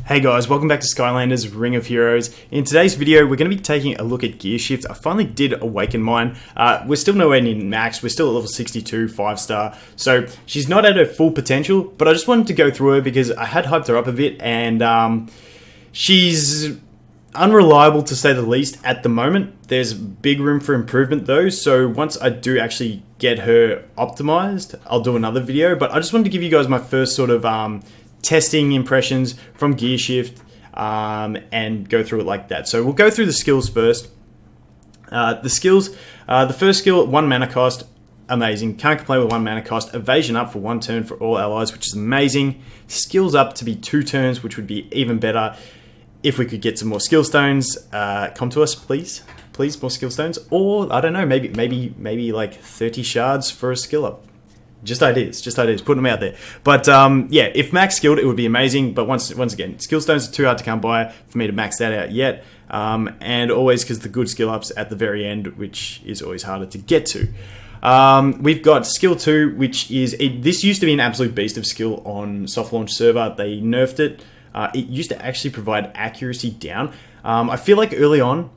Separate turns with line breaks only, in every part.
Hey guys, welcome back to Skylanders Ring of Heroes. In today's video, we're going to be taking a look at Gearshift. I finally did awaken mine. We're still nowhere near max. We're still at level 62, 5-star. So she's not at her full potential, but I just wanted to go through her because I had hyped her up a bit and she's unreliable to say the least at the moment. There's big room for improvement though, so once I do actually get her optimized, I'll do another video. But I just wanted to give you guys my first sort of testing impressions from Gearshift and go through it like that. So we'll go through the skills first. The first skill, 1 mana cost, amazing. Can't complain with 1 mana cost. Evasion up for 1 turn for all allies, which is amazing. Skills up to be 2 turns, which would be even better. If we could get some more skill stones, come to us, please. Please, more skill stones. Or, I don't know, maybe like 30 shards for a skill up. Just ideas, putting them out there. But yeah, if max skilled, it would be amazing. But once again, skill stones are too hard to come by for me to max that out yet. And always because the good skill ups at the very end, which is always harder to get to. We've got skill 2, which is, this used to be an absolute beast of skill on soft launch server. They nerfed it. It used to actually provide accuracy down. I feel like early on,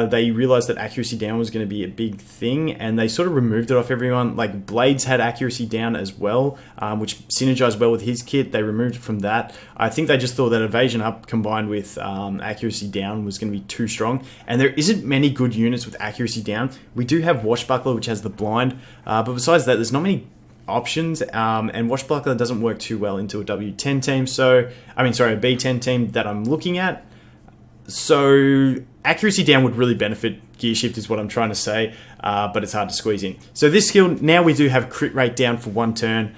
they realized that accuracy down was going to be a big thing, and they sort of removed it off everyone. Like Blades had accuracy down as well, which synergized well with his kit. They removed it from that. I think they just thought that evasion up combined with accuracy down was going to be too strong, and there isn't many good units with accuracy down. We do have Washbuckler, which has the blind, but besides that, there's not many options, and Washbuckler doesn't work too well into a W10 team. So, a B10 team that I'm looking at. So accuracy down would really benefit Gearshift is what I'm trying to say, but it's hard to squeeze in. So this skill, now we do have crit rate down for 1 turn.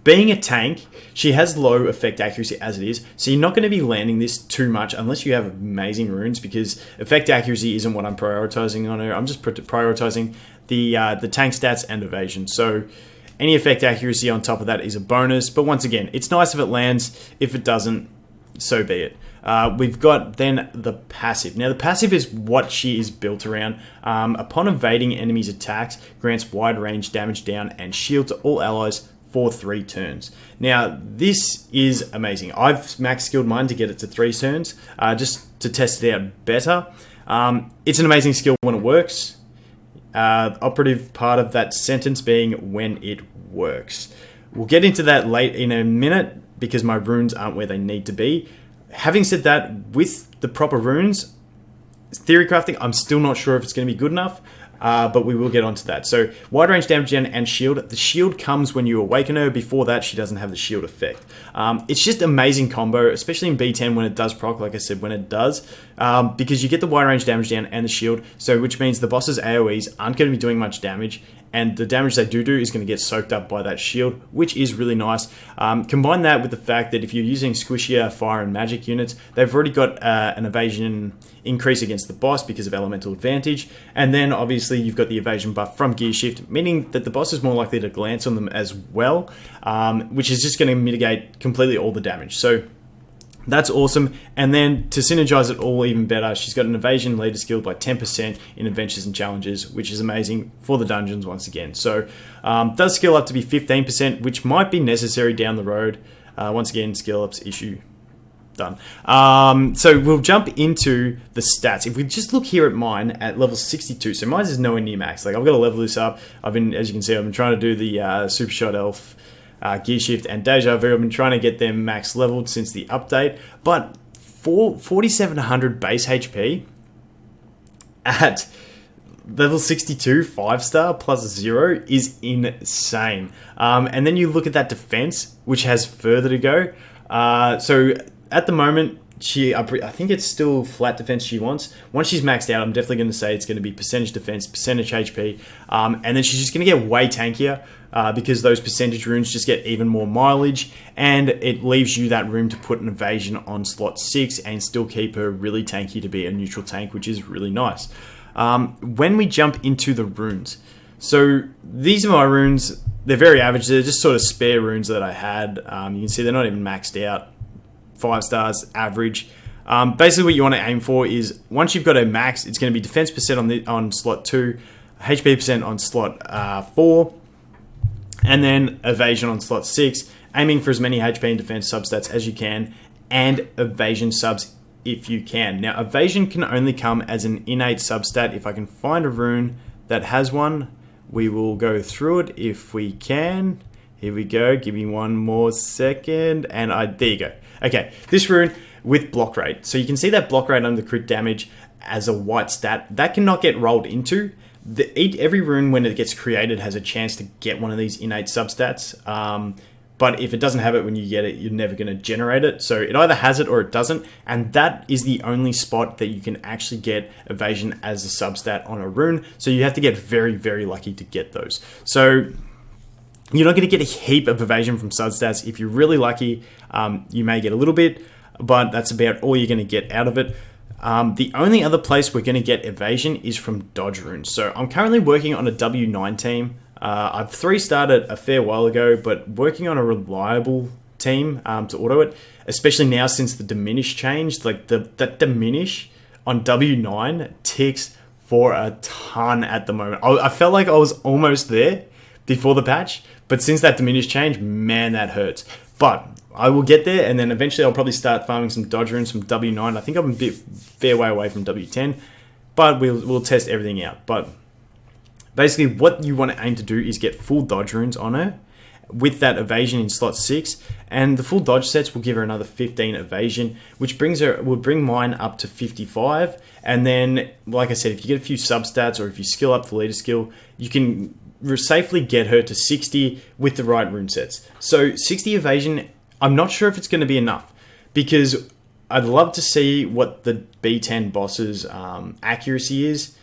Being a tank, she has low effect accuracy as it is, so you're not going to be landing this too much unless you have amazing runes, because effect accuracy isn't what I'm prioritizing on her. I'm just prioritizing the tank stats and evasion. So any effect accuracy on top of that is a bonus, but once again, it's nice if it lands. If it doesn't, so be it. We've got then the passive. Now the passive is what she is built around. Upon evading enemies' attacks, grants wide range damage down and shield to all allies for 3 turns. Now this is amazing. I've max skilled mine to get it to 3 turns, just to test it out better. It's an amazing skill when it works. Operative part of that sentence being when it works. We'll get into that late in a minute because my runes aren't where they need to be. Having said that, with the proper runes, theory crafting, I'm still not sure if it's going to be good enough, but we will get onto that. So, wide range damage gen and shield. The shield comes when you awaken her. Before that, she doesn't have the shield effect. It's just amazing combo, especially in B10 when it does proc, like I said, when it does, because you get the wide range damage down and the shield, so which means the boss's AoEs aren't going to be doing much damage, and the damage they do is going to get soaked up by that shield, which is really nice. Combine that with the fact that if you're using squishier fire and magic units, they've already got an evasion increase against the boss because of elemental advantage, and then obviously you've got the evasion buff from Gearshift, meaning that the boss is more likely to glance on them as well, which is just going to mitigate completely all the damage. So that's awesome. And then to synergize it all even better, she's got an evasion leader skill by 10% in adventures and challenges, which is amazing for the dungeons once again. So does skill up to be 15%, which might be necessary down the road. Once again, skill ups issue done. So we'll jump into the stats. If we just look here at mine at level 62, so mine is nowhere near max. Like I've got to level this up. As you can see, I've been trying to do the Super Shot Elf, Gearshift and Deja Vu. I've been trying to get them max leveled since the update, but for 4700 base HP at level 62 5-star plus 0 is insane. And then you look at that defense, which has further to go. So at the moment, I think it's still flat defense she wants. Once she's maxed out, I'm definitely going to say it's going to be percentage defense, percentage HP, and then she's just going to get way tankier because those percentage runes just get even more mileage, and it leaves you that room to put an evasion on slot 6 and still keep her really tanky to be a neutral tank, which is really nice. When we jump into the runes, so these are my runes. They're very average. They're just sort of spare runes that I had. You can see they're not even maxed out. 5 stars, average. Basically what you want to aim for is once you've got a max, it's going to be defense percent on slot 2, HP percent on slot 4, and then evasion on slot 6, aiming for as many HP and defense substats as you can, and evasion subs if you can. Now, evasion can only come as an innate substat. If I can find a rune that has one, we will go through it if we can. Here we go. Give me one more second. And there you go. Okay, this rune with block rate. So you can see that block rate under crit damage as a white stat. That cannot get rolled into. Every rune, when it gets created, has a chance to get one of these innate substats. But if it doesn't have it when you get it, you're never going to generate it. So it either has it or it doesn't. And that is the only spot that you can actually get evasion as a substat on a rune. So you have to get very, very lucky to get those. So you're not going to get a heap of evasion from substats. If you're really lucky, you may get a little bit, but that's about all you're going to get out of it. The only other place we're going to get evasion is from dodge runes. So I'm currently working on a W9 team. I've 3-starred a fair while ago, but working on a reliable team to auto it, especially now since the diminish changed. Like that diminish on W9 ticks for a ton at the moment. I felt like I was almost there before the patch, but since that diminish change, man, that hurts. But I will get there, and then eventually I'll probably start farming some dodge runes from W9. I think I'm a fair way away from W10, but we'll test everything out. But basically, what you want to aim to do is get full dodge runes on her with that evasion in slot 6, and the full dodge sets will give her another 15 evasion, which will bring mine up to 55. And then, like I said, if you get a few substats or if you skill up the leader skill, you can safely get her to 60 with the right rune sets. So 60 evasion, I'm not sure if it's going to be enough, because I'd love to see what the B10 boss's accuracy is.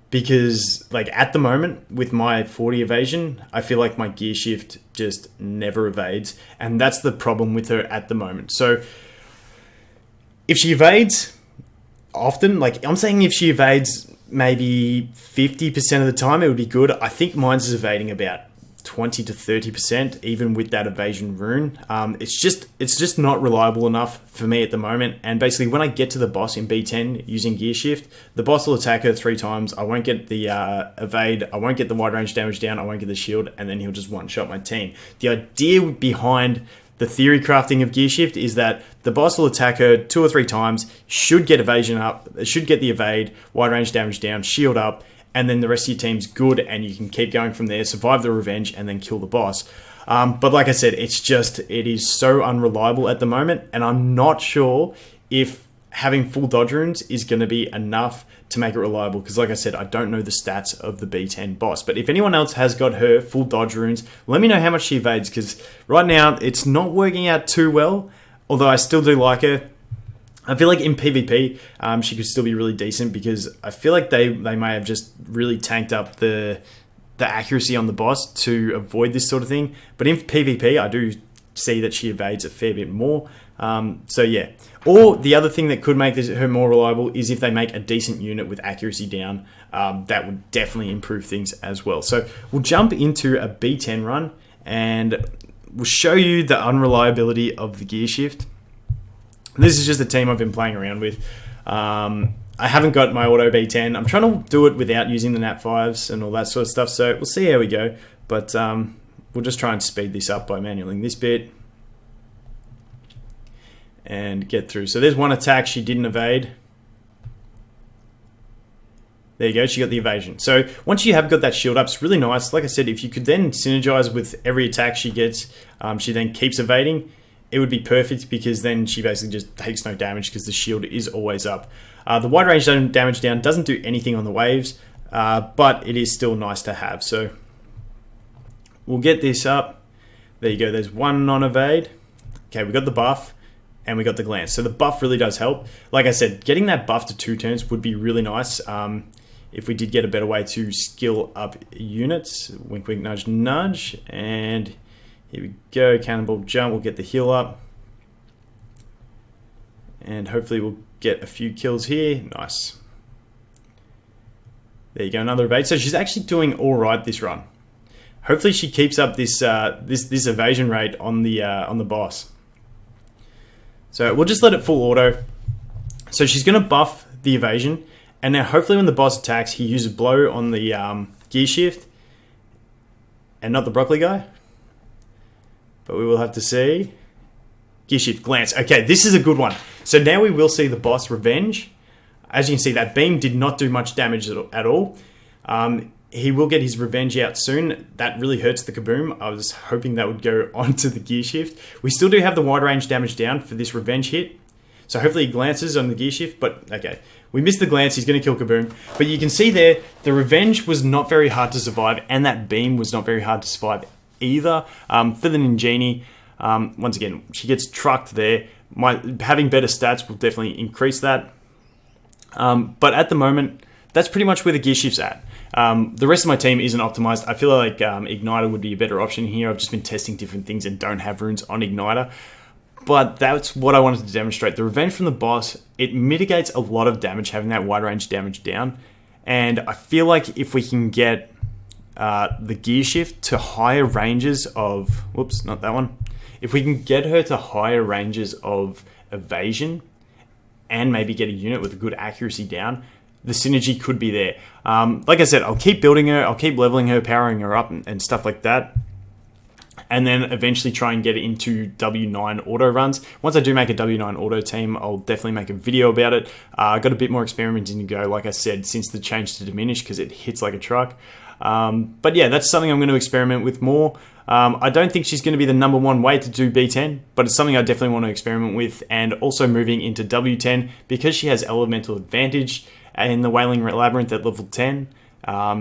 Because, like, at the moment, with my 40 evasion, I feel like my Gearshift just never evades. And that's the problem with her at the moment. So, if she evades often, like, I'm saying if she evades maybe 50% of the time, it would be good. I think mine's is evading about 20 to 30%, even with that evasion rune. It's just not reliable enough for me at the moment. And basically, when I get to the boss in B10 using Gearshift, the boss will attack her 3 times. I won't get the evade. I won't get the wide range damage down. I won't get the shield, and then he'll just one-shot my team. The idea behind the theory crafting of Gearshift is that the boss will attack her 2 or 3 times, should get evasion up, should get the evade, wide range damage down, shield up, and then the rest of your team's good, and you can keep going from there, survive the revenge, and then kill the boss. But like I said, it is so unreliable at the moment, and I'm not sure if having full dodge runes is going to be enough to make it reliable, because like I said, I don't know the stats of the B10 boss. But if anyone else has got her full dodge runes, let me know how much she evades, because right now it's not working out too well, although I still do like her. I feel like in PvP, she could still be really decent, because I feel like they may have just really tanked up the accuracy on the boss to avoid this sort of thing. But in PvP, I do see that she evades a fair bit more. So yeah. Or the other thing that could make her more reliable is if they make a decent unit with accuracy down. That would definitely improve things as well. So we'll jump into a B10 run, and we'll show you the unreliability of the Gearshift. This is just a team I've been playing around with. I haven't got my auto B10. I'm trying to do it without using the nat 5s and all that sort of stuff, so we'll see how we go. But we'll just try and speed this up by manualing this bit and get through. So there's one attack she didn't evade. There you go, she got the evasion. So once you have got that shield up, it's really nice. Like I said, if you could then synergize with every attack she gets, she then keeps evading, it would be perfect, because then she basically just takes no damage because the shield is always up. The wide range damage down doesn't do anything on the waves, but it is still nice to have. So we'll get this up. There you go, there's one non-evade. Okay, we got the buff and we got the glance. So the buff really does help. Like I said, getting that buff to 2 turns would be really nice. If we did get a better way to skill up units. Wink, wink, nudge, nudge. And here we go, cannonball jump, we'll get the heal up. And hopefully we'll get a few kills here. Nice. There you go, another evade. So she's actually doing all right this run. Hopefully she keeps up this this evasion rate on the boss. So we'll just let it full auto. So she's going to buff the evasion. And now hopefully when the boss attacks, he uses blow on the Gearshift and not the broccoli guy. But we will have to see. Gearshift, glance. Okay, this is a good one. So now we will see the boss revenge. As you can see, that beam did not do much damage at all. He will get his revenge out soon. That really hurts the kaboom. I was hoping that would go onto the Gearshift. We still do have the wide range damage down for this revenge hit. So hopefully he glances on the Gearshift, but okay. We missed the glance, he's going to kill kaboom. But you can see there, the revenge was not very hard to survive, and that beam was not very hard to survive either. For the Ninjini, once again, she gets trucked there. Having better stats will definitely increase that. But at the moment, that's pretty much where the Gearshift's at. The rest of my team isn't optimized. I feel like Igniter would be a better option here. I've just been testing different things and don't have runes on Igniter. But that's what I wanted to demonstrate. The revenge from the boss, it mitigates a lot of damage having that wide range damage down. And I feel like if we can get the Gearshift to higher ranges of... Whoops, not that one. If we can get her to higher ranges of evasion and maybe get a unit with a good accuracy down, the synergy could be there. Like I said, I'll keep building her. I'll keep leveling her, powering her up and stuff like that. And then eventually try and get it into W9 auto runs. Once I do make a W9 auto team, I'll definitely make a video about it. I've got a bit more experimenting to go, like I said, since the change to diminish, because it hits like a truck. But yeah, that's something I'm going to experiment with more. I don't think she's going to be the #1 way to do B10, but it's something I definitely want to experiment with. And also moving into W10, because she has elemental advantage in the Wailing Labyrinth at level 10.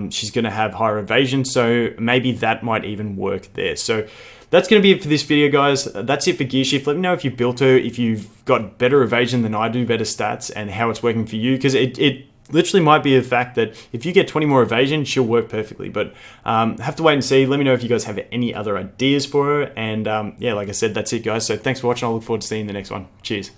She's going to have higher evasion, so maybe that might even work there. So that's going to be it for this video, guys. That's it for Gearshift. Let me know if you built her, if you've got better evasion than I do, better stats, and how it's working for you, because it literally might be a fact that if you get 20 more evasion, she'll work perfectly. But have to wait and see. Let me know if you guys have any other ideas for her. And yeah, like I said, that's it, guys. So thanks for watching. I look forward to seeing you in the next one. Cheers.